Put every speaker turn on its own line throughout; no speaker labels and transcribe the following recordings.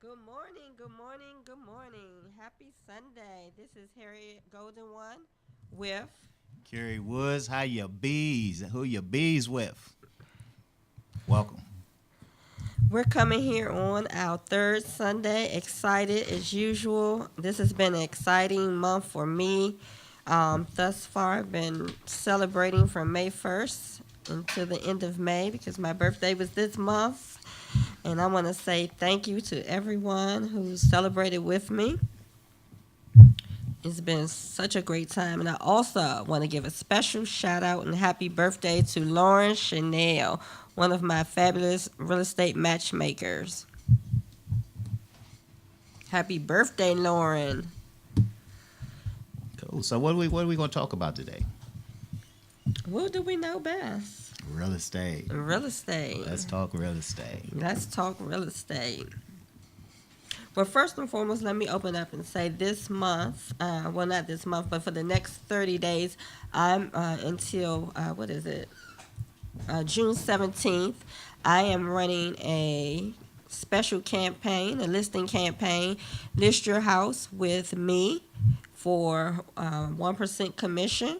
Good morning, good morning, good morning. Happy Sunday. This is Harriet Golden One with
Kerry Woods, how your bees? Who your bees with? Welcome.
we're coming here on our third Sunday. Excited as usual. This has been an exciting month for me. Thus far, I've been celebrating from May 1st until the end of May because my birthday was this month. And I want to say thank you to everyone who celebrated with me. It's been such a great time. And I also want to give a special shout out and happy birthday to Lauren Chanel, one of my fabulous real estate matchmakers. Happy birthday, Lauren.
Cool. So what are we gonna talk about today?
What do we know best?
Real estate.
Real estate.
Let's talk real estate.
Let's talk real estate. Well, first and foremost, let me open up and say this month, well, not this month, but for the next 30 days, I'm until, what is it? June 17th, I am running a special campaign, a listing campaign. List your house with me for 1% commission.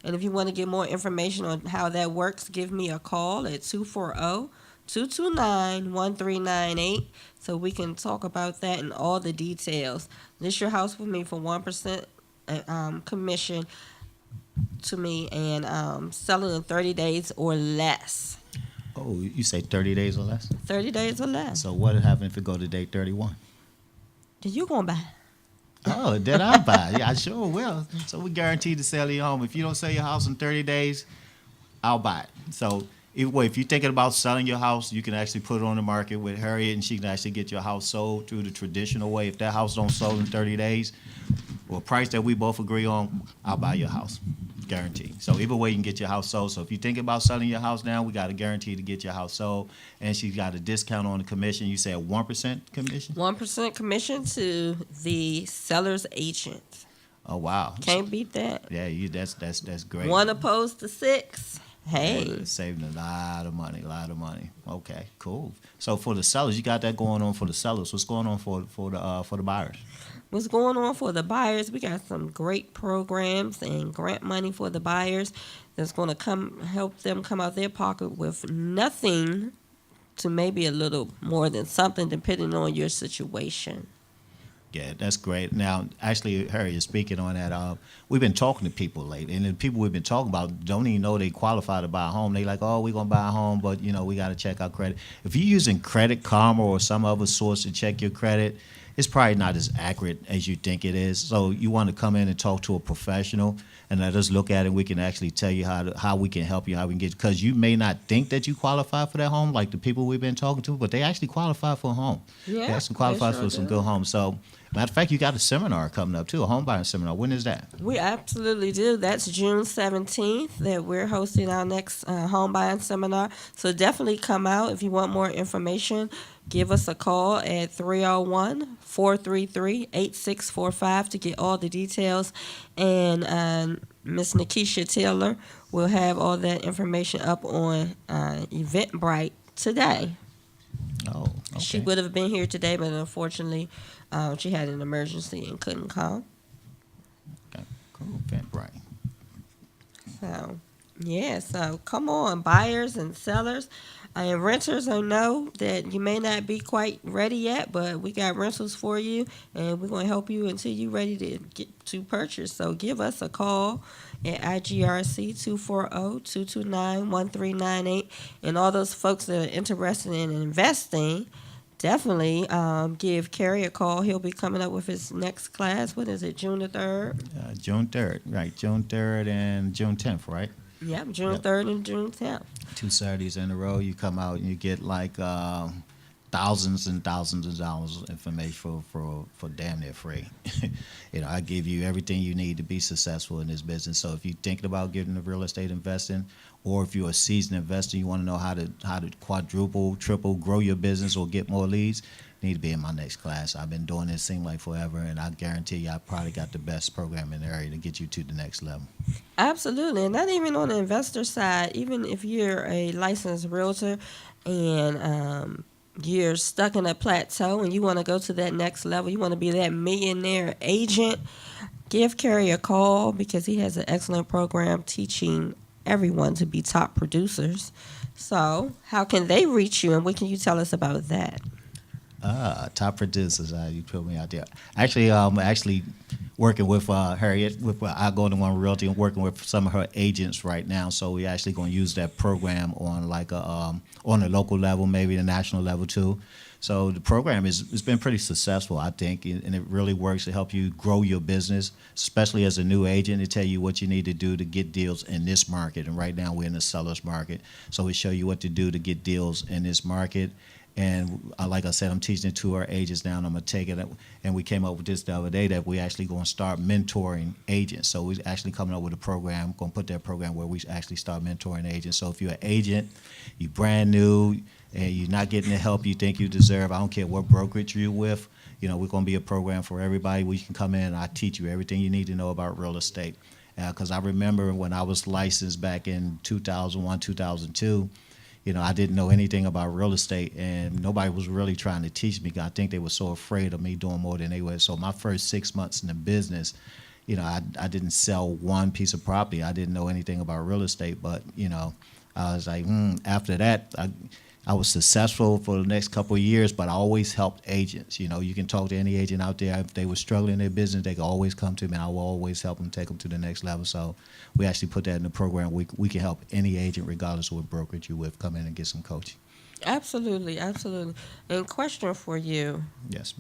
And if you want to get more information on how that works, give me a call at 240-229-1398 so we can talk about that and all the details. List your house with me for 1% commission to me and selling in 30 days or less.
Oh, you say 30 days or less?
30 days or less.
So what happens if it go to day 31?
Then you going to buy.
Oh, then I buy. Yeah, I sure will. So we guaranteed to sell your home. If you don't sell your house in 30 days, I'll buy it. So if you're thinking about selling your house, you can actually put it on the market with Harriet, and she can actually get your house sold through the traditional way. If that house don't sold in 30 days, or a price that we both agree on, I'll buy your house, guaranteed. So either way, you can get your house sold. So if you're thinking about selling your house now, we got a guarantee to get your house sold, and she's got a discount on the commission. You said 1% commission.
1% commission to the seller's agent.
Oh wow!
Can't beat that.
Yeah, that's great.
One opposed to six. Hey.
Saving a lot of money, a lot of money. Okay, cool. So for the sellers, you got that going on for the sellers. What's going on for the buyers?
What's going on for the buyers? We got some great programs and grant money for the buyers that's going to come help them come out their pocket with nothing to maybe a little more than something, depending on your situation.
Yeah, that's great. Now, actually, Harry is speaking on that. We've been talking to people lately, and the people we've been talking about don't even know they qualify to buy a home. They like, oh, we're gonna buy a home, but we got to check our credit. If you're using Credit Karma or some other source to check your credit, it's probably not as accurate as you think it is. So you want to come in and talk to a professional and let us look at it. We can actually tell you how we can help you, how we can get, because you may not think that you qualify for that home, like the people we've been talking to, but they actually qualify for a home. They
Yeah,
actually
they
qualify
sure
for some
do.
good homes. So matter of fact, you got a seminar coming up too, a home buying seminar. When is that?
We absolutely do. That's June 17th that we're hosting our next home buying seminar. So definitely come out. If you want more information, give us a call at 301-433-8645 to get all the details. And Miss Nikisha Taylor will have all that information up on Eventbrite today.
Oh,
She
okay.
would have been here today, but unfortunately, she had an emergency and couldn't come.
Okay, cool. Eventbrite.
So, yeah, so come on, buyers and sellers. And renters, I know that you may not be quite ready yet, but we got rentals for you, and we're going to help you until you're ready to get to purchase. So give us a call at IGRC 240-229-1398. And all those folks that are interested in investing, definitely give Kerry a call. He'll be coming up with his next class. What is it, June the 3rd?
June 3rd, right? June 3rd and June 10th, right?
Yep, June
Yep.
3rd and June 10th.
2 Saturdays in a row. You come out and you get like thousands and thousands of dollars of information for damn near free. I give you everything you need to be successful in this business. So if you're thinking about getting into real estate investing, or if you're a seasoned investor, you want to know how to quadruple, triple, grow your business or get more leads, you need to be in my next class. I've been doing this seem like forever, and I guarantee you I probably got the best program in the area to get you to the next level.
Absolutely, and not even on the investor side. Even if you're a licensed realtor and you're stuck in a plateau and you want to go to that next level, you want to be that millionaire agent, give Kerry a call because he has an excellent program teaching everyone to be top producers. So, how can they reach you and what can you tell us about that?
Top producers, you put me out there. Actually working with Harriet with I Go to One Realty and working with some of her agents right now. So we actually going to use that program on like on a local level, maybe the national level too. So the program it's been pretty successful, I think, and it really works to help you grow your business, especially as a new agent. To tell you what you need to do to get deals in this market. And right now we're in the seller's market, so we show you what to do to get deals in this market. And like I said, I'm teaching it to our agents now, and I'm going to take it. And we came up with this the other day that we actually going to start mentoring agents. So we're actually coming up with a program, going to put that program where we actually start mentoring agents. So if you're an agent, you're brand new, and you're not getting the help you think you deserve, I don't care what brokerage you're with, we're going to be a program for everybody where you can come in and I teach you everything you need to know about real estate. Because I remember when I was licensed back in 2001, 2002, I didn't know anything about real estate, and nobody was really trying to teach me. I think they were so afraid of me doing more than they were. So my first 6 months in the business, I didn't sell one piece of property. I didn't know anything about real estate, but I was like, after that, I was successful for the next couple of years, but I always helped agents. You can talk to any agent out there. If they were struggling in their business, they could always come to me, and I will always help them take them to the next level. So we actually put that in the program. We can help any agent, regardless of what brokerage you're with, come in and get some coaching.
Absolutely, absolutely. And question for you,
Yes.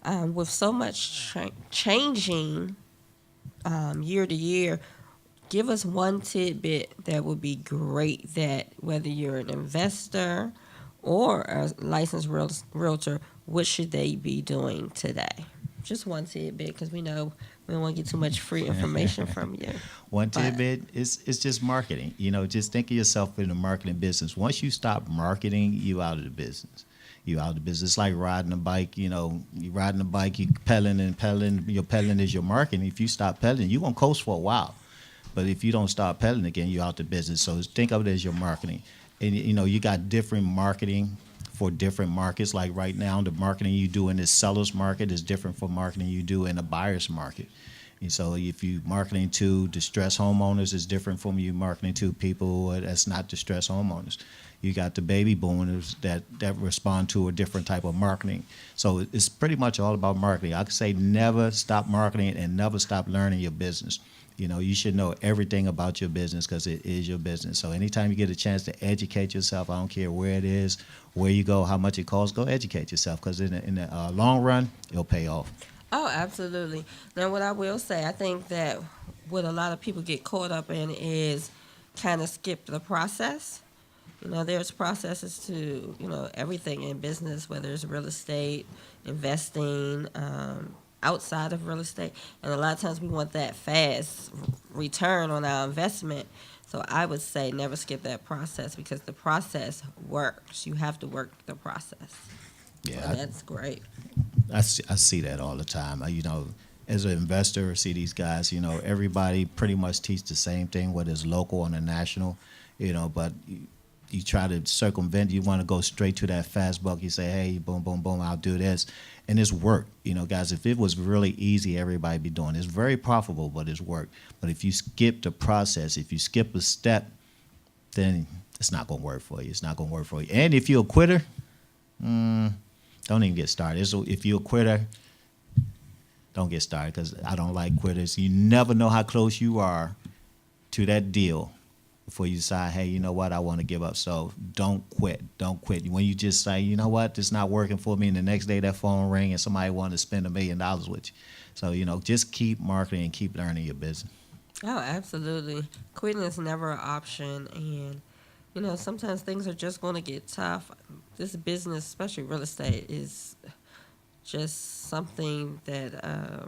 with so much changing year to year, give us one tidbit that would be great that whether you're an investor or a licensed realtor, what should they be doing today? Just one tidbit, because we know we don't want to get too much free information from you.
One
But
tidbit is it's just marketing. Just think of yourself in the marketing business. Once you stop marketing, you out of the business. You out of the business. It's like riding a bike. You riding a bike, you pedaling and pedaling. Your pedaling is your marketing. If you stop pedaling, you're gonna coast for a while. But if you don't start pedaling again, you're out the business. So think of it as your marketing. And you got different marketing for different markets. Like right now, the marketing you do in the seller's market is different from marketing you do in the buyer's market. And so if you marketing to distressed homeowners, it's different from you marketing to people that's not distressed homeowners. You got the baby boomers that respond to a different type of marketing. So it's pretty much all about marketing. I could say never stop marketing and never stop learning your business. You should know everything about your business because it is your business. So anytime you get a chance to educate yourself, I don't care where it is, where you go, how much it costs, go educate yourself because in the long run, it'll pay off.
oh, absolutely. Now, what I will say, I think that what a lot of people get caught up in is kind of skip the process. There's processes to, everything in business, whether it's real estate, investing, outside of real estate. And a lot of times we want that fast return on our investment. So I would say never skip that process because the process works. You have to work the process.
Yeah,
So that's great.
I see that all the time. As an investor, I see these guys, everybody pretty much teach the same thing, whether it's local or the national, but you try to circumvent, you want to go straight to that fast buck. You say, hey, boom, boom, boom, I'll do this. And it's work. Guys, if it was really easy, everybody be doing it. It's very profitable, but it's work. But if you skip the process, if you skip a step, then it's not going to work for you. It's not going to work for you. And if you're a quitter, don't even get started. So if you're a quitter, don't get started because I don't like quitters. You never know how close you are to that deal before you decide, hey, you know what, I want to give up. So don't quit. Don't quit. When you just say, you know what, this is not working for me, and the next day that phone ring and somebody wanted to spend $1 million with you. So, just keep marketing and keep learning your business.
Oh, absolutely. Quitting is never an option. And, sometimes things are just going to get tough. This business, especially real estate, is just something that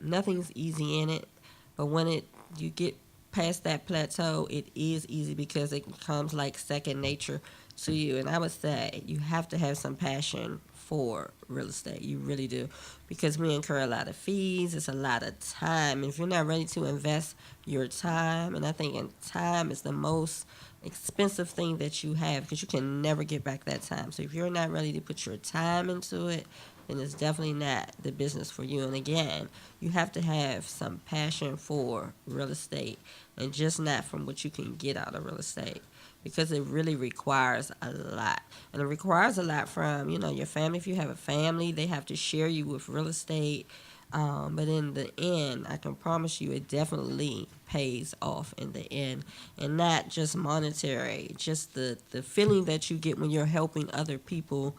nothing's easy in it. But when you get past that plateau, it is easy because it becomes like second nature to you. And I would say you have to have some passion for real estate. You really do. Because we incur a lot of fees, it's a lot of time. If you're not ready to invest your time, and I think time is the most expensive thing that you have because you can never get back that time. So if you're not ready to put your time into it, then it's definitely not the business for you. And again, you have to have some passion for real estate and just not from what you can get out of real estate because it really requires a lot. And it requires a lot from, your family. If you have a family, they have to share you with real estate. But in the end, I can promise you it definitely pays off in the end. And not just monetary, just the feeling that you get when you're helping other people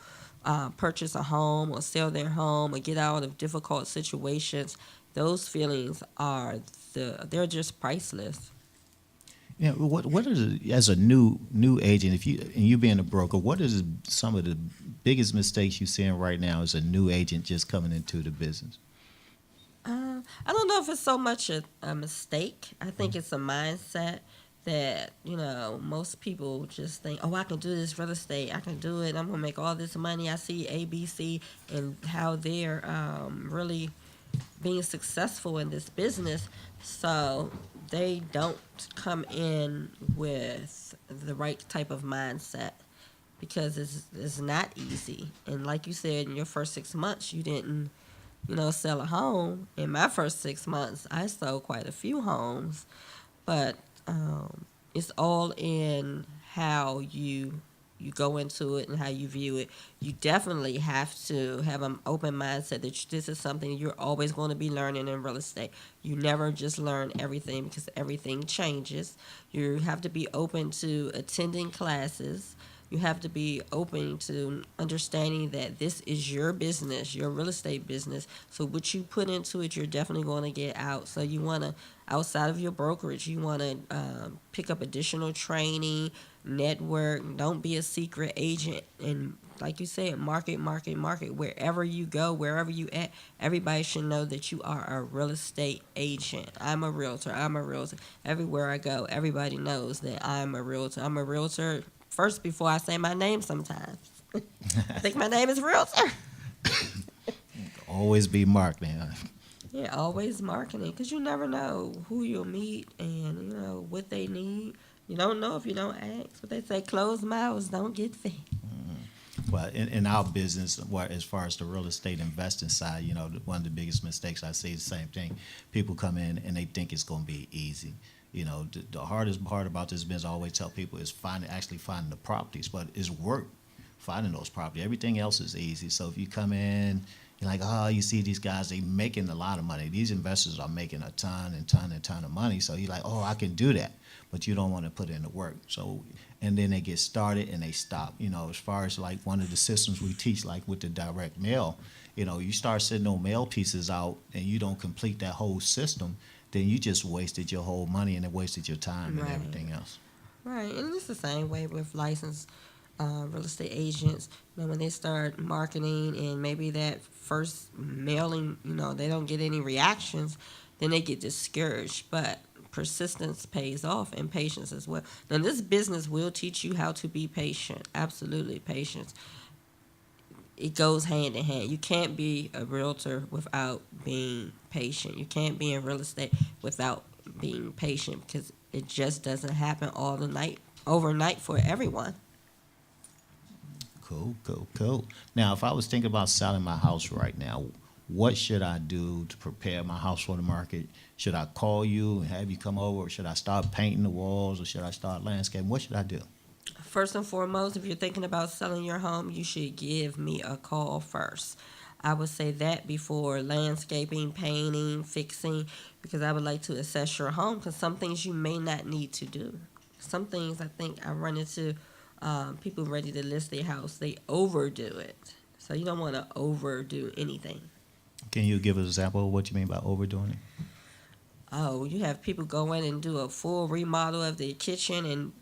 purchase a home or sell their home or get out of difficult situations. Those feelings they're just priceless.
Yeah, what is it, as a new agent, if you being a broker, what is some of the biggest mistakes you're seeing right now as a new agent just coming into the business?
I don't know if it's so much a mistake. I think it's a mindset that, most people just think, oh, I can do this real estate. I can do it. I'm going to make all this money. I see ABC and how they're really being successful in this business. So they don't come in with the right type of mindset because it's not easy. And like you said, in your first 6 months, you didn't sell a home. In my first 6 months, I sold quite a few homes, but it's all in how you go into it and how you view it. You definitely have to have an open mindset that this is something you're always going to be learning in real estate. You never just learn everything because everything changes. You have to be open to attending classes. You have to be open to understanding that this is your business, your real estate business. So what you put into it, you're definitely going to get out. So you want to, outside of your brokerage, you want to pick up additional training, network. Don't be a secret agent. And like you said, market. Wherever you go, wherever you at, everybody should know that you are a real estate agent. I'm a realtor. Everywhere I go, everybody knows that I'm a realtor. I'm a realtor first before I say my name sometimes. I think my name is Realtor.
Always be marked now.
Yeah, always marketing because you never know who you'll meet and, what they need. You don't know if you don't ask. But they say closed mouths don't get fed.
Well, in our business, as far as the real estate investing side, one of the biggest mistakes I see is the same thing. People come in and they think it's going to be easy. The hardest part about this business, I always tell people, is actually finding the properties, but it's work finding those properties. Everything else is easy. So if you come in, you're like, oh, you see these guys, they making a lot of money. These investors are making a ton of money. So you're like, oh, I can do that, but you don't want to put in the work. So, and then they get started and they stop. As far as like one of the systems we teach, like with the direct mail, you start sending those mail pieces out and you don't complete that whole system, then you just wasted your whole money and it wasted your time and everything else.
Right, and it's the same way with licensed real estate agents. When they start marketing and maybe that first mailing, they don't get any reactions, then they get discouraged. But persistence pays off and patience as well. Now, this business will teach you how to be patient. Absolutely, patience. It goes hand in hand. You can't be a realtor without being patient. You can't be in real estate without being patient because it just doesn't happen overnight for everyone.
Cool. Now, if I was thinking about selling my house right now, what should I do to prepare my house for the market? Should I call you and have you come over, or should I start painting the walls, or should I start landscaping? What should I do?
First and foremost, if you're thinking about selling your home, you should give me a call first. I would say that before landscaping, painting, fixing, because I would like to assess your home because some things you may not need to do. Some things I think I run into people ready to list their house, they overdo it. So you don't want to overdo anything.
Can you give an example of what you mean by overdoing it?
Oh, you have people go in and do a full remodel of their kitchen and,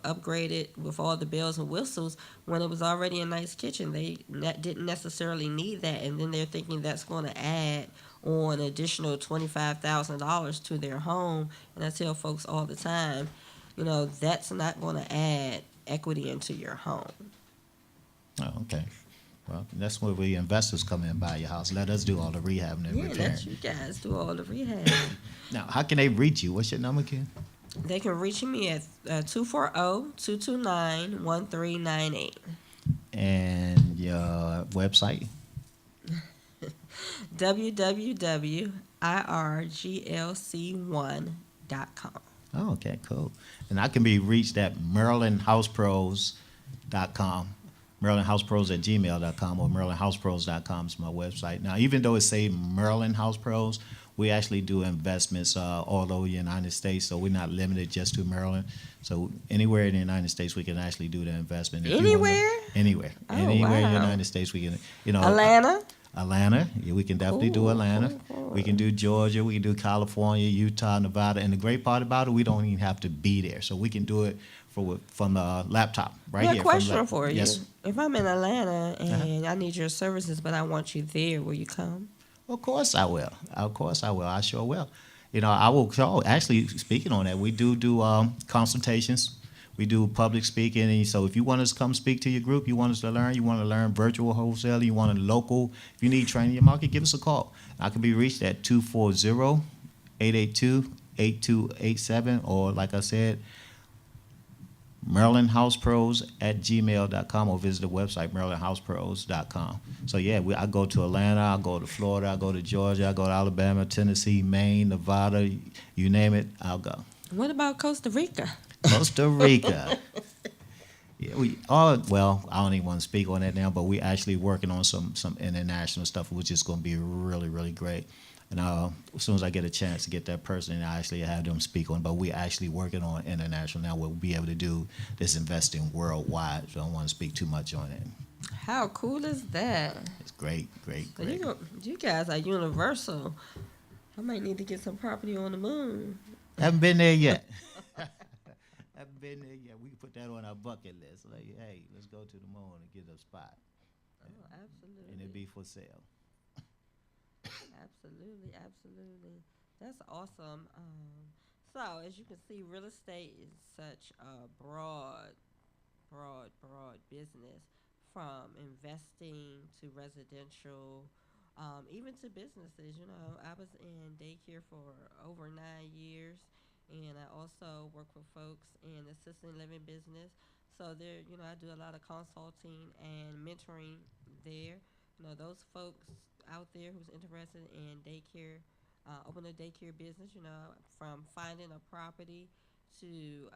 upgrade it with all the bells and whistles when it was already a nice kitchen. They didn't necessarily need that, and then they're thinking that's going to add on additional $25,000 to their home. And I tell folks all the time, that's not going to add equity into your home.
Oh, okay. Well, that's where we investors come in and buy your house. Let us do all the rehab and
Yeah,
repair.
let you guys do all the rehab.
Now, how can they reach you? What's your number, Ken?
They can reach me at 240-229-1398.
And your website?
www.irglc1.com.
Oh, okay, cool. And I can be reached at marylandhousepros.com. MarylandHousePros@gmail.com or MarylandHousePros.com is my website. Now, even though it say Maryland House Pros, we actually do investments all over the United States, so we're not limited just to Maryland. So anywhere in the United States, we can actually do the investment. If you wanna-
Anywhere?
Anywhere.
Oh,
Anywhere in the
wow.
United States, we can,
Atlanta?
Atlanta, yeah, we can definitely do
Cool,
Atlanta.
cool.
We can do Georgia, we can do California, Utah, Nevada. And the great part about it, we don't even have to be there. So we can do it from the laptop right
Got
here.
a
from
question
lap-
for you.
Yes.
If I'm in Atlanta and I need your services, but I want you there, will you come?
Of course I will. Of course I will. I sure will. I will call. Actually, speaking on that, we do consultations. We do public speaking. And so if you want us to come speak to your group, you want us to learn, you want to learn virtual wholesaling, you want a local, if you need training in your market, give us a call. I can be reached at 240-882-8287, or like I said, MarylandHousePros@gmail.com, or visit the website, MarylandHousePros.com. So yeah, I go to Atlanta, I go to Florida, I go to Georgia, I go to Alabama, Tennessee, Maine, Nevada, you name it, I'll go.
What about Costa Rica?
Costa Rica. Yeah, well, I don't even want to speak on that now, but we're actually working on some international stuff, which is going to be really, really great. And as soon as I get a chance to get that person, I actually have them speak on. But we're actually working on international now. We'll be able to do this investing worldwide. So I don't want to speak too much on it.
How cool is that?
It's great, great,
So
great.
you guys are universal. I might need to get some property on the moon.
Haven't been there yet. Haven't been there yet. We can put that on our bucket list. Like, hey, let's go to the moon and get a spot.
Oh, absolutely.
And it'd be for sale.
Absolutely, absolutely. That's awesome. So as you can see, real estate is such a broad business, from investing to residential, even to businesses. I was in daycare for over 9 years, and I also work with folks in assisted living business. So I do a lot of consulting and mentoring there. Those folks out there who's interested in daycare, open a daycare business, from finding a property to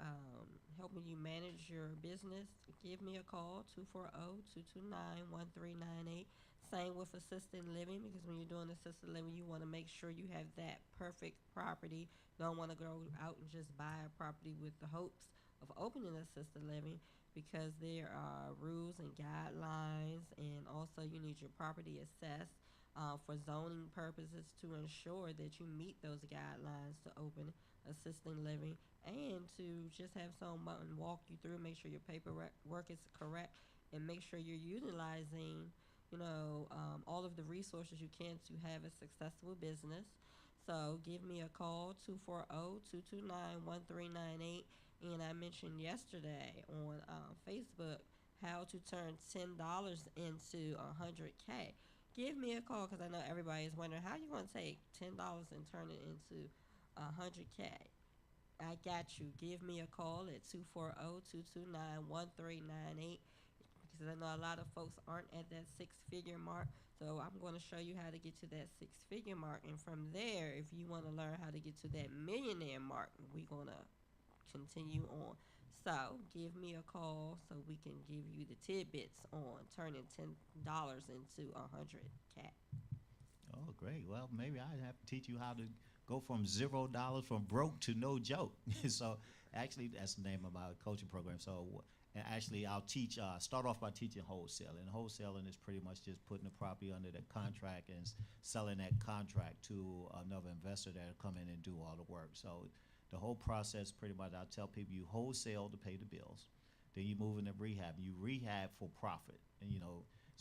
helping you manage your business, give me a call, 240-229-1398. Same with assisted living, because when you're doing assisted living, you want to make sure you have that perfect property. You don't want to go out and just buy a property with the hopes of opening assisted living, because there are rules and guidelines, and also you need your property assessed for zoning purposes to ensure that you meet those guidelines to open assisted living, and to just have someone walk you through, make sure your paperwork is correct, and make sure you're utilizing, all of the resources you can to have a successful business. So give me a call, 240-229-1398. And I mentioned yesterday on Facebook how to turn $10 into 100K. Give me a call, because I know everybody is wondering how you going to take $10 and turn it into 100K. I got you. Give me a call at 240-229-1398, because I know a lot of folks aren't at that six-figure mark. So I'm going to show you how to get to that six-figure mark. And from there, if you want to learn how to get to that millionaire mark, we're going to continue on. So give me a call so we can give you the tidbits on turning $10 into 100K.
Oh, great. Well, maybe I have to teach you how to go from $0 from broke to no joke. So actually, that's the name of my coaching program. So and actually, I'll start off by teaching wholesaling. And wholesaling is pretty much just putting the property under the contract and selling that contract to another investor that'll come in and do all the work. So the whole process, pretty much, I tell people, you wholesale to pay the bills. Then you move into rehab. You rehab for profit. And,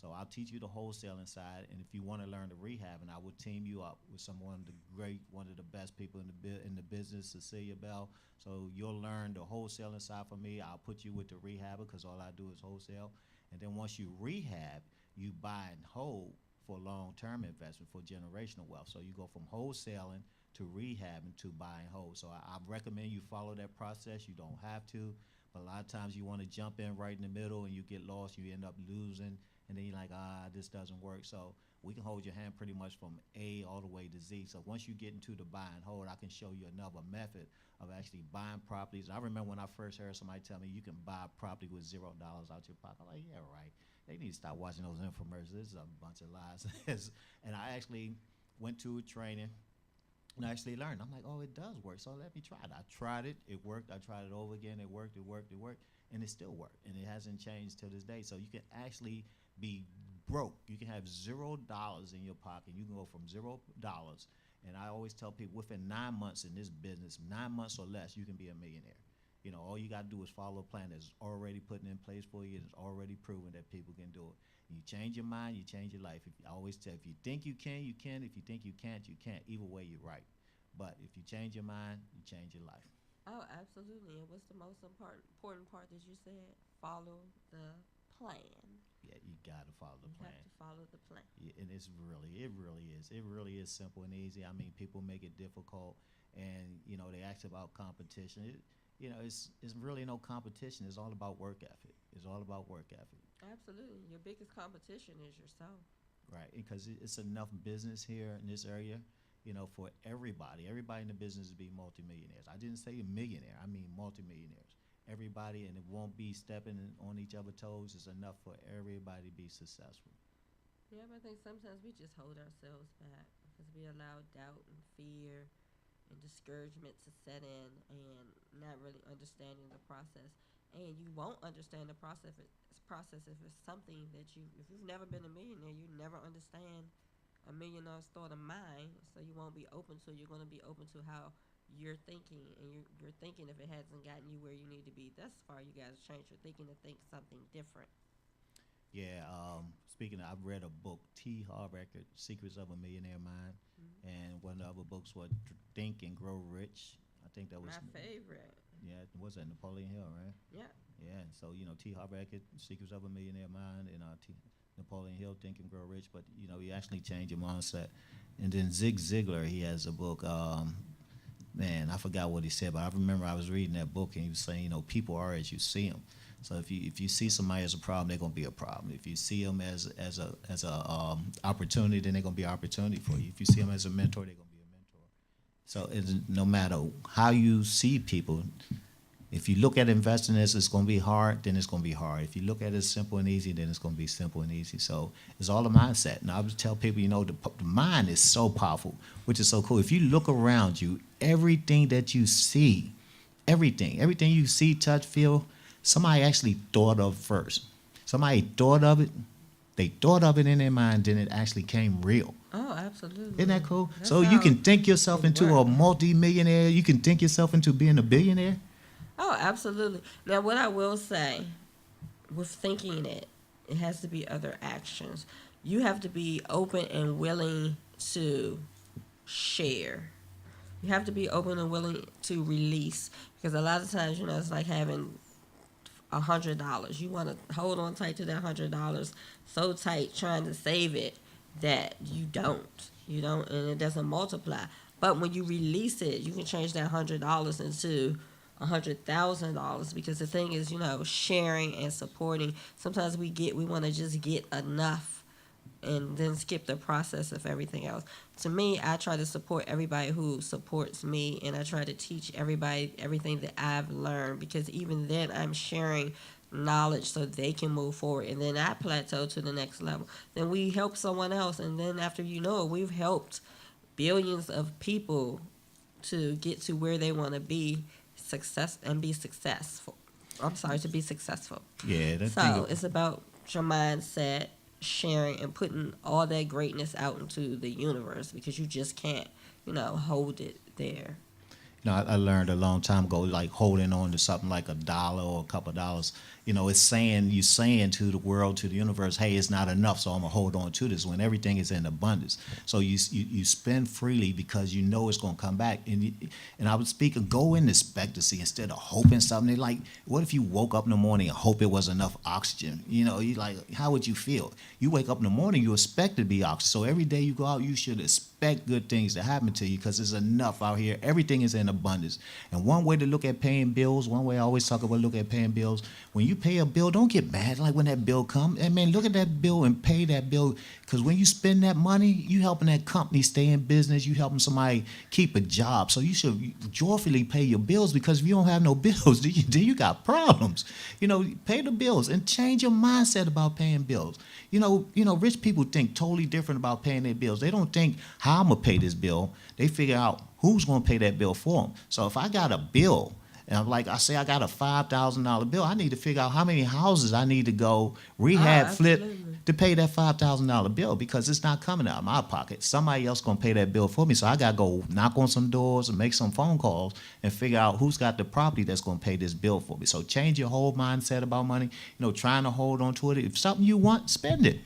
So I'll teach you the wholesaling side, and if you want to learn the rehabbing, I will team you up with one of the best people in the business, Cecilia Bell. So you'll learn the wholesaling side from me. I'll put you with the rehabber because all I do is wholesale. And then once you rehab, you buy and hold for long-term investment for generational wealth. So you go from wholesaling to rehabbing to buy and hold. So I recommend you follow that process. You don't have to, but a lot of times you want to jump in right in the middle and you get lost. You end up losing, and then you're like, this doesn't work. So we can hold your hand pretty much from A all the way to Z. So once you get into the buy and hold, I can show you another method of actually buying properties. I remember when I first heard somebody tell me you can buy a property with $0 out your pocket. I'm like, yeah, right. They need to stop watching those infomercials. This is a bunch of lies. And I actually went to a training and I actually learned. I'm like, oh, it does work. So let me try it. I tried it. It worked. I tried it over again. It worked. It worked. It worked. And it still worked. And it hasn't changed to this day. So you can actually be broke. You can have $0 in your pocket. You can go from $0. And I always tell people within 9 months in this business, 9 months or less, you can be a millionaire. You know, all you got to do is follow a plan that's already put in place for you. It's already proven that people can do it. And you change your mind, you change your life. I always tell, if you think you can, you can. If you think you can't, you can't. Either way, you're right. But if you change your mind, you change your life.
Oh, absolutely. And what's the most important part that you said? Follow the plan.
Yeah, you got to follow the plan.
You have to follow the plan.
Yeah, and it really is simple and easy. I mean, people make it difficult, and you know they ask about competition. It's really no competition. It's all about work ethic. It's all about work ethic.
Absolutely. Your biggest competition is yourself.
Right, because it's enough business here in this area, for everybody. Everybody in the business to be multimillionaires. I didn't say a millionaire. I mean multimillionaires. Everybody, and it won't be stepping on each other's toes. It's enough for everybody to be successful.
Yeah, but I think sometimes we just hold ourselves back because we allow doubt and fear and discouragement to set in and not really understanding the process. And you won't understand the process if it's something that if you've never been a millionaire, you never understand a millionaire's thought of mind. So you won't be open to. You're going to be open to how you're thinking, and you're thinking if it hasn't gotten you where you need to be thus far, you guys change your thinking to think something different.
Yeah, speaking of, I've read a book, T. Harv Eker, Secrets of a Millionaire Mind, and one of the other books was Think and Grow Rich. I think that was
my favorite.
Yeah, was that Napoleon Hill, right?
Yeah.
Yeah, so, T. Harv Eker, Secrets of a Millionaire Mind, and Napoleon Hill, Think and Grow Rich, but, you actually change your mindset. And then Zig Ziglar, he has a book, man, I forgot what he said, but I remember I was reading that book and he was saying, people are as you see them. So if you see somebody as a problem, they're gonna be a problem. If you see them as a opportunity, then they're gonna be an opportunity for you. If you see them as a mentor, they're gonna be a mentor. So no matter how you see people, if you look at investing as it's going to be hard, then it's going to be hard. If you look at it as simple and easy, then it's going to be simple and easy. So it's all a mindset. And I would tell people, the mind is so powerful, which is so cool. If you look around you, everything that you see, everything you see, touch, feel, somebody actually thought of first. Somebody thought of it. They thought of it in their mind, then it actually came real.
Oh, absolutely.
Isn't that cool? So you can think yourself into a multi-millionaire. You can think yourself into being a billionaire.
Oh, absolutely. Now, what I will say with thinking it has to be other actions. You have to be open and willing to share. You have to be open and willing to release. Because a lot of times, it's like having $100. You want to hold on tight to that $100 so tight, trying to save it, that you don't, and it doesn't multiply. But when you release it, you can change that $100 into $100,000, because the thing is, sharing and supporting. Sometimes we want to just get enough and then skip the process of everything else. To me, I try to support everybody who supports me, and I try to teach everybody everything that I've learned, because even then I'm sharing knowledge so they can move forward, and then I plateau to the next level. Then we help someone else, and then after we've helped billions of people to get to where they want to be. Be successful. To be successful.
Yeah.
So it's about your mindset, sharing, and putting all that greatness out into the universe, because you just can't, hold it there.
You know, I learned a long time ago, like holding on to something like a dollar or a couple of dollars. You know, it's saying you saying to the world, to the universe, hey, it's not enough, so I'm gonna hold on to this when everything is in abundance. So you spend freely because you know it's gonna come back. And I would speak of go in expectancy instead of hoping something. Like, what if you woke up in the morning and hope it was enough oxygen? You know, you like, how would you feel? You wake up in the morning, you expect to be oxygen. So every day you go out, you should expect good things to happen to you because there's enough out here. Everything is in abundance. And one way to look at paying bills, one way I always talk about look at paying bills, when you pay a bill, don't get mad like when that bill comes. And man, look at that bill and pay that bill because when you spend that money, you helping that company stay in business, you helping somebody keep a job. So you should joyfully pay your bills because if you don't have no bills, then you got problems. You know, pay the bills and change your mindset about paying bills. Rich people think totally different about paying their bills. They don't think how I'm gonna pay this bill. They figure out who's gonna pay that bill for them. So if I got a bill, and I say I got a $5,000 bill, I need to figure out how many houses I need to go rehab, flip
Absolutely.
to pay that $5,000 bill because it's not coming out of my pocket. Somebody else gonna pay that bill for me. So I gotta go knock on some doors and make some phone calls and figure out who's got the property that's gonna pay this bill for me. So change your whole mindset about money. Trying to hold on to it. If something you want, spend it.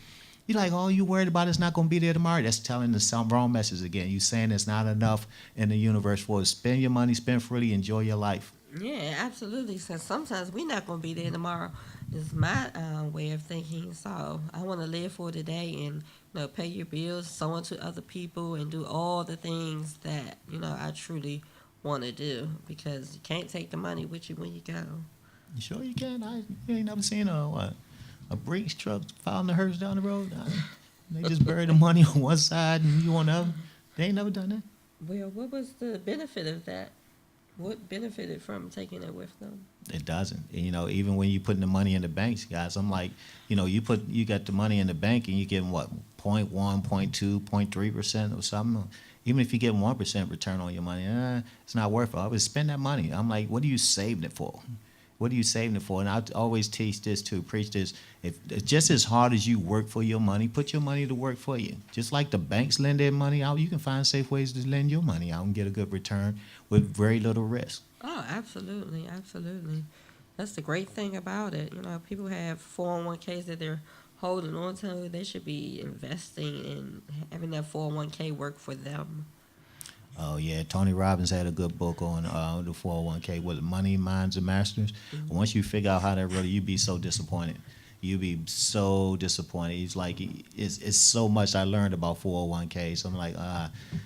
You're like, oh, you worried about it's not going to be there tomorrow. That's telling the some wrong message again. You saying there's not enough in the universe for it. Spend your money, spend freely, enjoy your life.
Yeah, absolutely. Because sometimes we're not going to be there tomorrow. Is my way of thinking. So I want to live for today and pay your bills, sow into other people, and do all the things that I truly want to do. Because you can't take the money with you when you go.
You sure you can? You ain't never seen a Brinks truck following the hearse down the road. They just bury the money on one side and you on the other. They ain't never done that.
Well, what was the benefit of that? What benefited from taking it with them?
It doesn't. And, even when you putting the money in the banks, guys, I'm like, you got the money in the bank and you get what, 0.1, 0.2, 0.3% or something. Even if you get 1% return on your money, it's not worth it. I would spend that money. I'm like, what are you saving it for? What are you saving it for? And I always teach this too, preach this. If just as hard as you work for your money, put your money to work for you. Just like the banks lend their money out, you can find safe ways to lend your money out and get a good return with very little risk.
Oh, absolutely, absolutely. That's the great thing about it. People have 401ks that they're holding on to. They should be investing and having that 401k work for them.
Oh yeah, Tony Robbins had a good book on the 401k with Money, Minds, and Masters.
Mm-hmm.
Once you figure out how that really, you'd be so disappointed. You'd be so disappointed. He's like, it's so much I learned about 401k. So I'm like,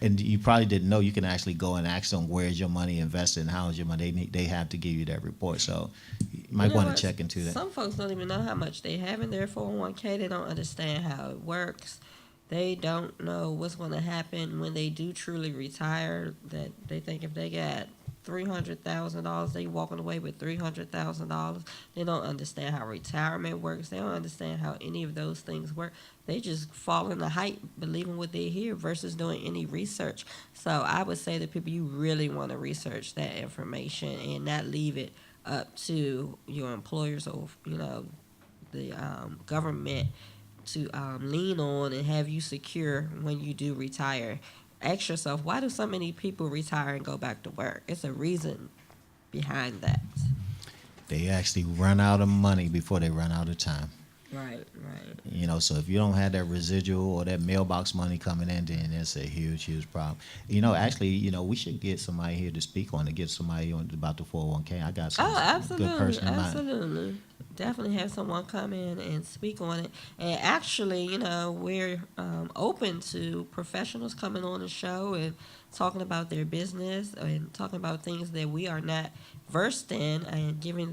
and you probably didn't know you can actually go and ask them where's your money invested and how is your money. They have to give you that report. So you might want
What?
to check into that.
Some folks don't even know how much they have in their 401k. They don't understand how it works. They don't know what's going to happen when they do truly retire. That they think if they got $300,000, they walking away with $300,000. They don't understand how retirement works. They don't understand how any of those things work. They just fall in the hype, believing what they hear versus doing any research. So I would say to people, you really want to research that information and not leave it up to your employers or the government to lean on and have you secure when you do retire. Ask yourself, why do so many people retire and go back to work? It's a reason behind that.
They actually run out of money before they run out of time.
Right, right.
So if you don't have that residual or that mailbox money coming in, then it's a huge, huge problem. Actually, we should get somebody here to speak on it, get somebody on about the 401k. I got some
Oh,
good
absolutely,
person in mind.
absolutely. Definitely have someone come in and speak on it. And actually, we're open to professionals coming on the show and talking about their business and talking about things that we are not versed in and giving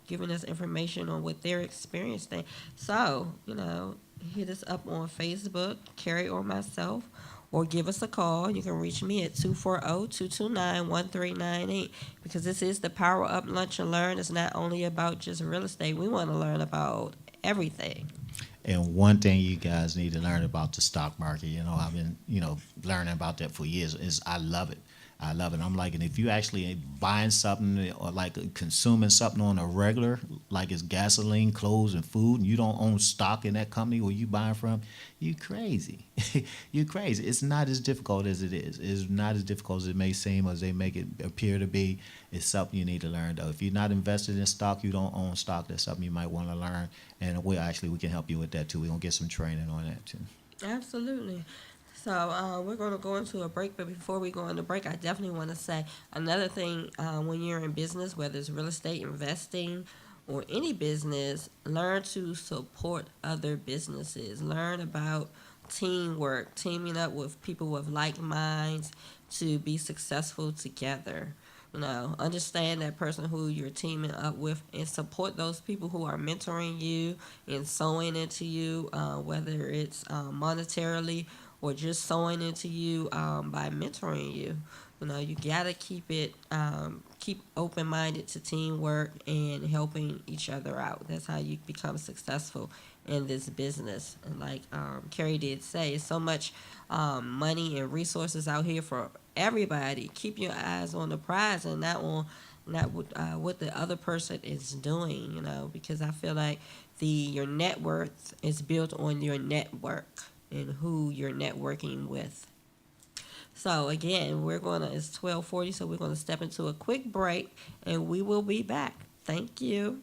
giving us information on what they're experiencing. So, hit us up on Facebook, Carrie or myself, or give us a call. You can reach me at 240-229-1398 because this is the Power Up Lunch and Learn. It's not only about just real estate. We want to learn about everything.
And one thing you guys need to learn about the stock market, I've been, learning about that for years, is I love it. I love it. I'm like, and if you actually buying something or like consuming something on a regular, like it's gasoline, clothes, and food, and you don't own stock in that company where you buying from, you crazy. You crazy. It's not as difficult as it is. It's not as difficult as it may seem or as they make it appear to be. It's something you need to learn though. If you're not invested in stock, you don't own stock. That's something you might want to learn, and we can help you with that too. We're gonna get some training on that too.
Absolutely. So we're going to go into a break, but before we go into break, I definitely want to say another thing when you're in business, whether it's real estate investing or any business, learn to support other businesses. Learn about teamwork, teaming up with people with like minds to be successful together. Understand that person who you're teaming up with and support those people who are mentoring you and sewing into you, whether it's monetarily or just sewing into you by mentoring you. You gotta keep open minded to teamwork and helping each other out. That's how you become successful in this business. And like Carrie did say, it's so much money and resources out here for everybody. Keep your eyes on the prize and not what the other person is doing. Because I feel like your net worth is built on your network and who you're networking with. So again, it's 12:40, so we're gonna step into a quick break, and we will be back. Thank you.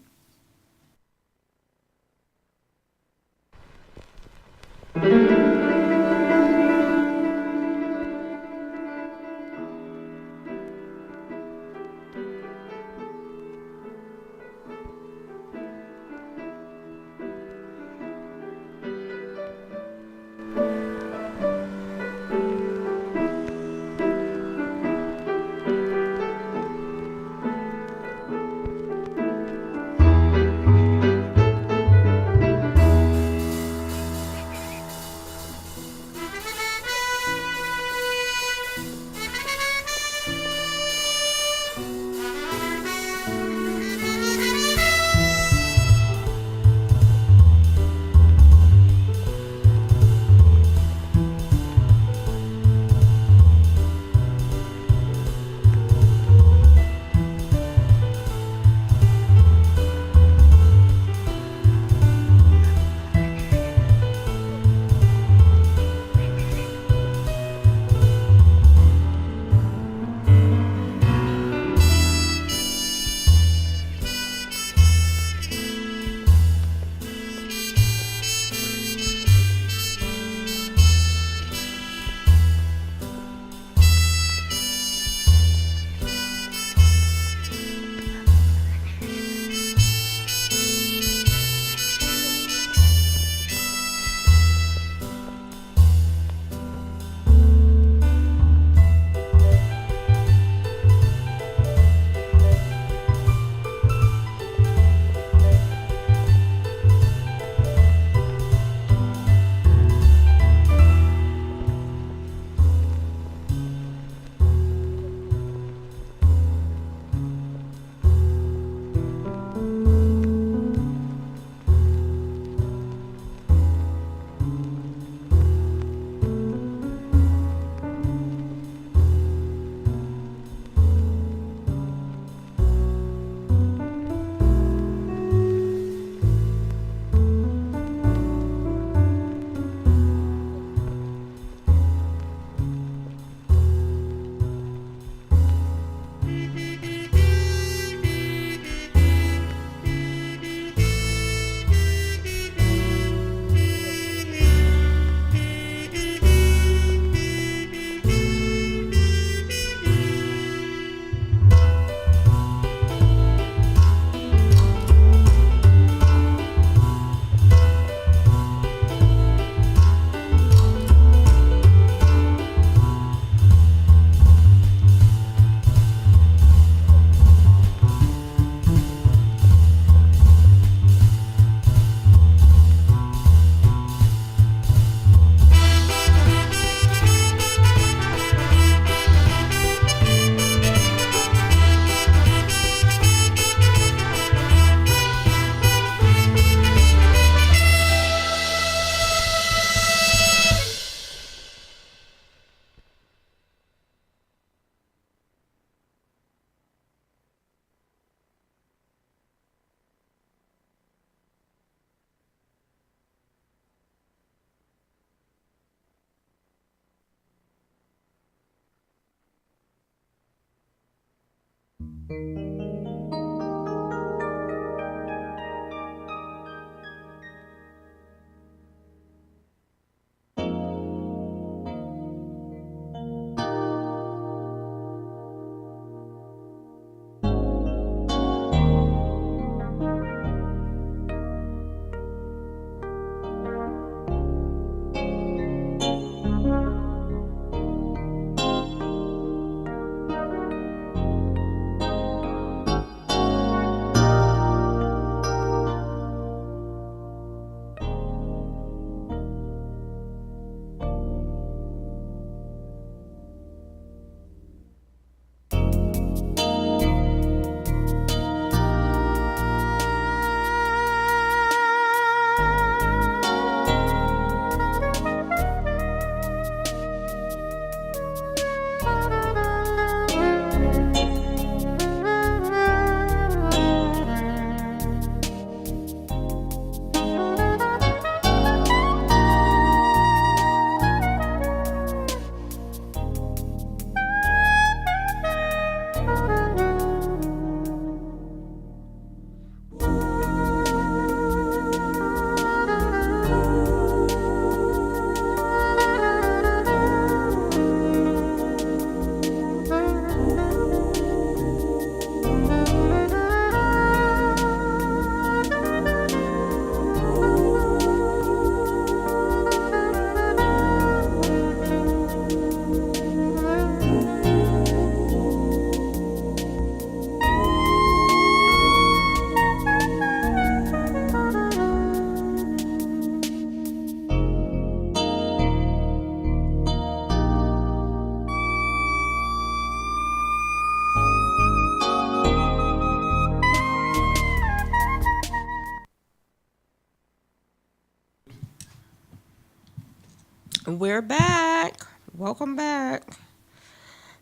We're back. Welcome back.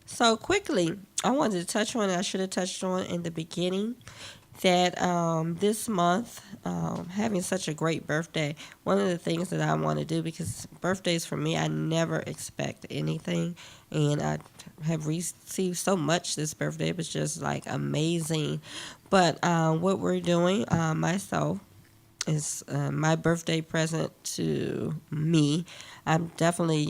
So quickly, I wanted to touch on. I should have touched on in the beginning that this month, having such a great birthday, one of the things that I want to do, because birthdays for me, I never expect anything. And I have received so much this birthday. It was just like amazing. But what we're doing, myself, is my birthday present to me. I'm definitely,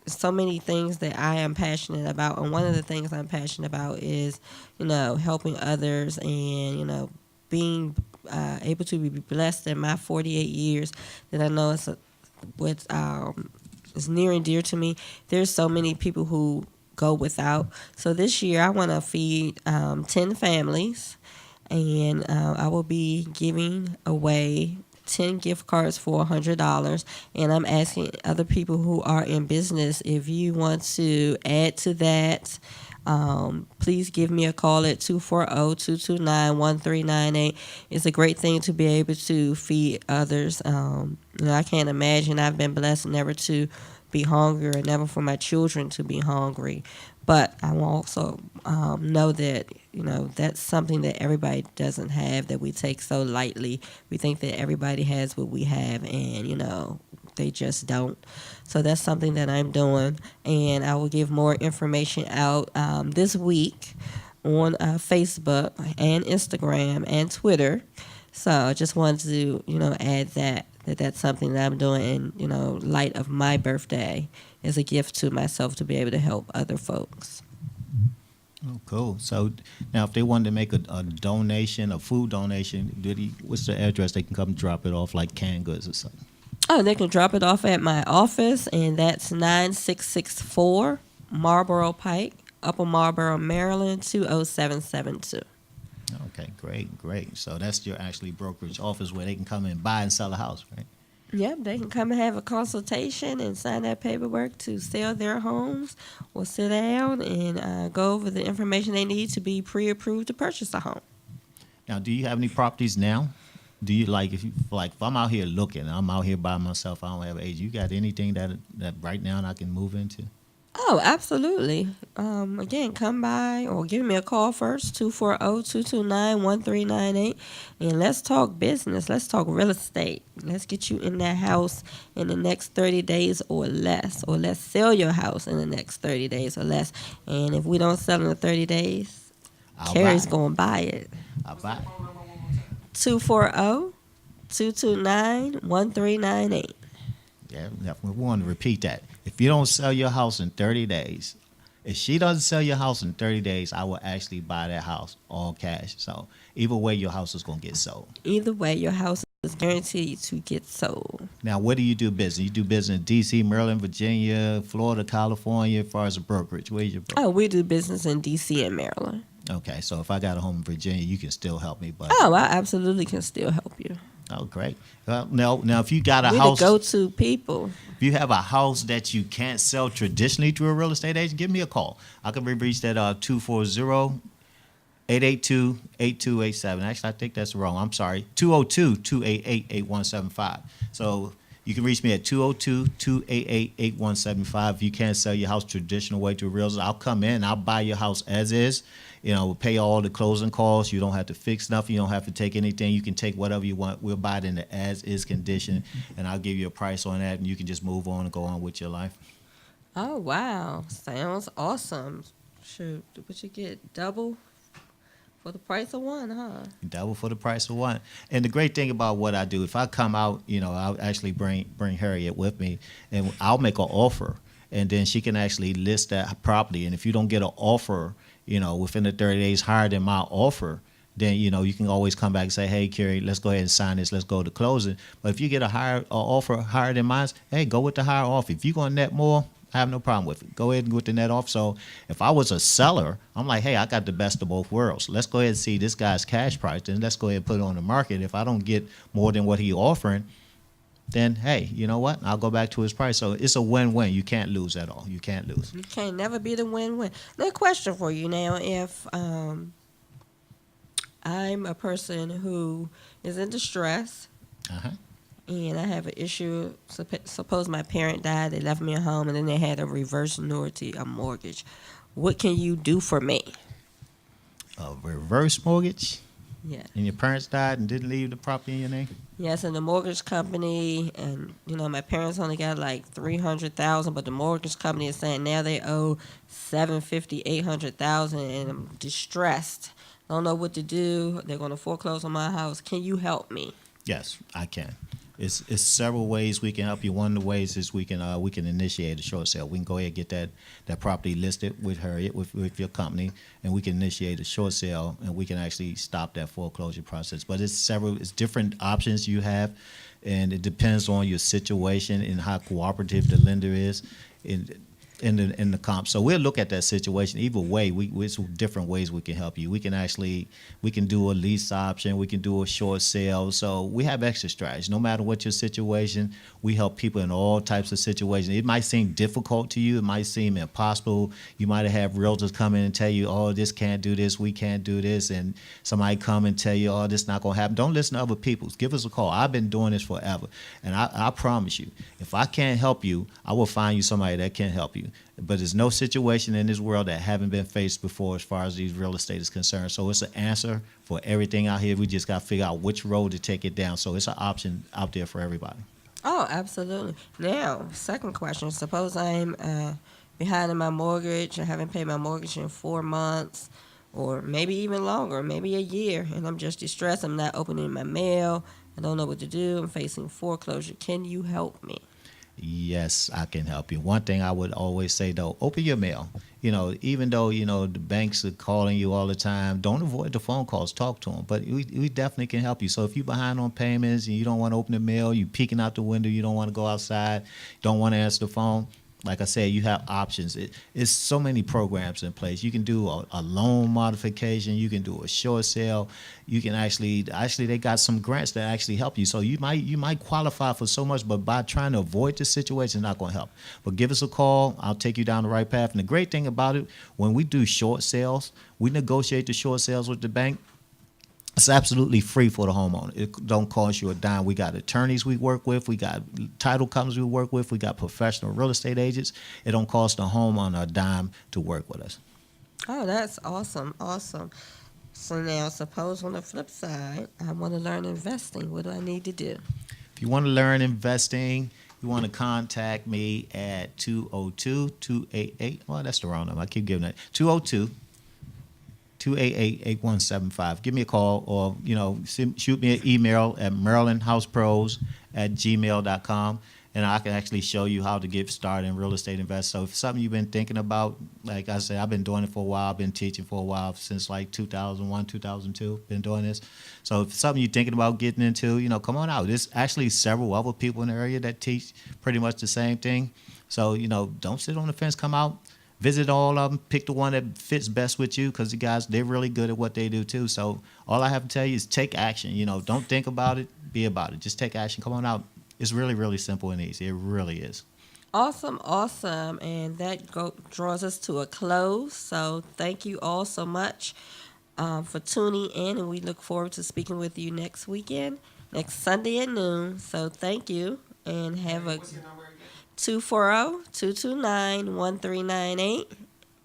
so many things that I am passionate about. And one of the things I'm passionate about is, helping others and, being able to be blessed in my 48 years that I know what is near and dear to me. There's so many people who go without. So this year I want to feed 10 families, and I will be giving away 10 gift cards for $100. And I'm asking other people who are in business if you want to add to that. Please give me a call at 240-229-1398. It's a great thing to be able to feed others. I can't imagine. I've been blessed never to be hungry or never for my children to be hungry. But I will also know that, that's something that everybody doesn't have, that we take so lightly. We think that everybody has what we have, and, they just don't. So that's something that I'm doing. And I will give more information out this week on Facebook and Instagram and Twitter. So I just wanted to, add that's something that I'm doing in, light of my birthday, as a gift to myself to be able to help other folks.
Oh, cool. So now, if they wanted to make a donation, a food donation, what's the address they can come drop it off, like canned goods or something?
Oh, they can drop it off at my office, and that's 9664 Marlboro Pike, Upper Marlboro, Maryland, 20772.
Okay, great. So that's your actually brokerage office where they can come and buy and sell a house, right?
Yep, they can come and have a consultation and sign that paperwork to sell their homes, or sit down and go over the information they need to be pre-approved to purchase a home.
Now, do you have any properties now? Do you if I'm out here looking, I'm out here by myself, I don't have age. You got anything that right now I can move into?
Oh, absolutely. Again, come by or give me a call first, 240-229-1398, and let's talk business. Let's talk real estate. Let's get you in that house in the next 30 days or less, or let's sell your house in the next 30 days or less. And if we don't sell in the 30 days,
I'll
Carrie's
buy it.
going to buy it.
I'll buy it.
240-229-1398.
Yeah, we want to repeat that. If you don't sell your house in 30 days, if she doesn't sell your house in 30 days, I will actually buy that house all cash. So either way, your house is going to get sold.
Either way, your house is guaranteed to get sold.
Now, where do you do business? You do business in D.C., Maryland, Virginia, Florida, California, as far as a brokerage. Where's your brokerage?
Oh, we do business in D.C. and Maryland.
Okay, so if I got a home in Virginia, you can still help me. But
Oh, I absolutely can still help you.
oh, great. Well, now if you got a
We're
house,
the go-to people.
if you have a house that you can't sell traditionally to a real estate agent, give me a call. I can be reached at 240-882-8287. Actually, I think that's wrong. I'm sorry. 202-288-8175. So you can reach me at 202-288-8175. If you can't sell your house traditional way to a realtor, I'll come in. I'll buy your house as is. You know, we'll pay all the closing costs. You don't have to fix nothing. You don't have to take anything. You can take whatever you want. We'll buy it in the as-is condition, and I'll give you a price on that, and you can just move on and go on with your life.
Oh, wow. Sounds awesome. Shoot, what you get? Double for the price of one, huh?
Double for the price of one. And the great thing about what I do, if I come out, you know, I'll actually bring Harriet with me, and I'll make an offer, and then she can actually list that property. And if you don't get an offer, you know, within the 30 days higher than my offer, then, you know, you can always come back and say, hey, Carrie, let's go ahead and sign this. Let's go to closing. But if you get a higher offer higher than mine, hey, go with the higher offer. If you're going to net more, I have no problem with it. Go ahead and go with the net off. So if I was a seller, I'm like, hey, I got the best of both worlds. Let's go ahead and see this guy's cash price, and let's go ahead and put it on the market. If I don't get more than what he's offering, then, hey, you know what? I'll go back to his price. So it's a win-win. You can't lose at all. You can't lose.
You can't never be the win-win. Now, question for you now. If I'm a person who is in distress
Uh-huh.
and I have an issue, suppose my parent died, they left me a home, and then they had a reverse annuity, a mortgage. What can you do for me?
A reverse mortgage,
Yeah.
and your parents died and didn't leave the property in your name?
Yes, and the mortgage company, and you know, my parents only got like $300,000, but the mortgage company is saying now they owe $750,000, $800,000, and I'm distressed. Don't know what to do. They're going to foreclose on my house. Can you help me?
Yes, I can. It's several ways we can help you. One of the ways is we can initiate a short sale. We can go ahead and get that property listed with Harriet, with your company, and we can initiate a short sale, and we can actually stop that foreclosure process. But it's different options you have, and it depends on your situation and how cooperative the lender is in the comp. So we'll look at that situation. Either way, it's different ways we can help you. We can do a lease option. We can do a short sale. So we have extra strategies. No matter what your situation, we help people in all types of situations. It might seem difficult to you. It might seem impossible. You might have realtors come in and tell you, oh, this can't do this. We can't do this. And somebody come and tell you, oh, this not going to happen. Don't listen to other people. Give us a call. I've been doing this forever. And I promise you, if I can't help you, I will find you somebody that can help you. But there's no situation in this world that haven't been faced before as far as these real estate is concerned. So it's an answer for everything out here. We just got to figure out which road to take it down. So it's an option out there for everybody.
Oh, absolutely. Now, second question. Suppose I'm behind in my mortgage. I haven't paid my mortgage in 4 months, or maybe even longer, maybe a year, and I'm just distressed. I'm not opening my mail. I don't know what to do. I'm facing foreclosure. Can you help me?
Yes, I can help you. One thing I would always say, though, open your mail. You know, even though, you know, the banks are calling you all the time, don't avoid the phone calls. Talk to them. But we definitely can help you. So if you're behind on payments and you don't want to open the mail, you're peeking out the window, you don't want to go outside, don't want to answer the phone, like I said, you have options. It's so many programs in place. You can do a loan modification. You can do a short sale. You can actually they got some grants that actually help you. So you might qualify for so much, but by trying to avoid this situation, it's not going to help. But give us a call. I'll take you down the right path. And the great thing about it, when we do short sales, we negotiate the short sales with the bank. It's absolutely free for the homeowner. It don't cost you a dime. We got attorneys we work with. We got title companies we work with. We got professional real estate agents. It don't cost the homeowner a dime to work with us.
Oh, that's awesome. Awesome. So now, suppose on the flip side, I want to learn investing. What do I need to do?
If you want to learn investing, you want to contact me at 202-288. Well, that's the wrong number. I keep giving that. 202 288-8175. Give me a call or, shoot me an email at marylandhousepros@gmail.com, and I can actually show you how to get started in real estate invest. So if it's something you've been thinking about, like I said, I've been doing it for a while. I've been teaching for a while, since like 2001, 2002, been doing this. So if it's something you're thinking about getting into, come on out. There's actually several other people in the area that teach pretty much the same thing. So, don't sit on the fence, come out. Visit all of them, pick the one that fits best with you, because the guys, they're really good at what they do too. So all I have to tell you is take action. Don't think about it, be about it. Just take action. Come on out. It's really, really simple and easy. It really is.
Awesome, awesome. And that draws us to a close. So thank you all so much for tuning in, and we look forward to speaking with you next Sunday at noon. So thank you, and have a... What's your number again? 240-229-1398,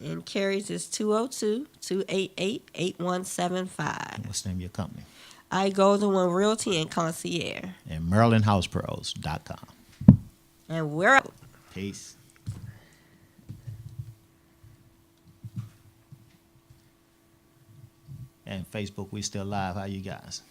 and Carrie's is 202-288-8175.
What's the name of your company?
I Golden One Realty and Concierge.
And MarylandHousePros.com.
And we're out.
Peace. And Facebook, we still live. How you guys?